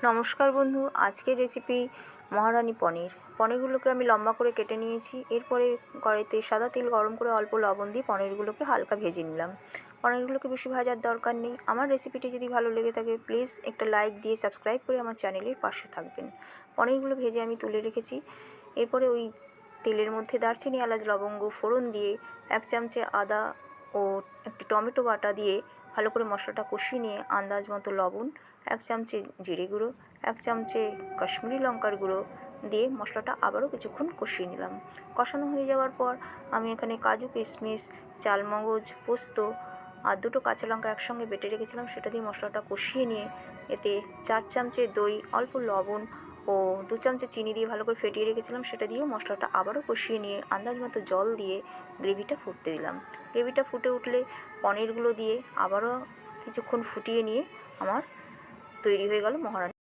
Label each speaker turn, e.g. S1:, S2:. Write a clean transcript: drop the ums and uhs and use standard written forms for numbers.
S1: নমস্কার বন্ধু, আজকের রেসিপি মহারানী পনির। পনিরগুলোকে আমি লম্বা করে কেটে নিয়েছি। এরপরে কড়াইতে সাদা তেল গরম করে অল্প লবণ দিয়ে পনিরগুলোকে হালকা ভেজে নিলাম। পনিরগুলোকে বেশি ভাজার দরকার নেই। আমার রেসিপিটি যদি ভালো লেগে থাকে প্লিজ একটা লাইক দিয়ে সাবস্ক্রাইব করে আমার চ্যানেলের পাশে থাকবেন। পনিরগুলো ভেজে আমি তুলে রেখেছি। এরপরে ওই তেলের মধ্যে দারচিনি, এলাচ, লবঙ্গ ফোড়ন দিয়ে 1 চামচে আদা ও একটি টমেটো বাটা দিয়ে ভালো করে মশলাটা কষিয়ে নিয়ে আন্দাজ মতো লবণ, 1 চামচে জিরে গুঁড়ো, 1 চামচে কাশ্মীরি লঙ্কার গুঁড়ো দিয়ে মশলাটা আবারও কিছুক্ষণ কষিয়ে নিলাম। কষানো হয়ে যাওয়ার পর আমি এখানে কাজু, কিশমিশ, চালমগজ, পোস্ত আর 2টো কাঁচা লঙ্কা একসঙ্গে বেটে রেখেছিলাম, সেটা দিয়ে মশলাটা কষিয়ে নিয়ে এতে 4 চামচে দই, অল্প লবণ ও 2 চামচে চিনি দিয়ে ভালো করে ফেটিয়ে রেখেছিলাম, সেটা দিয়েও মশলাটা আবারও কষিয়ে নিয়ে আন্দাজ মতো জল দিয়ে গ্রেভিটা ফুটতে দিলাম। গ্রেভিটা ফুটে উঠলে পনিরগুলো দিয়ে আবারও কিছুক্ষণ ফুটিয়ে নিয়ে আমার তৈরি হয়ে গেল মহারানী।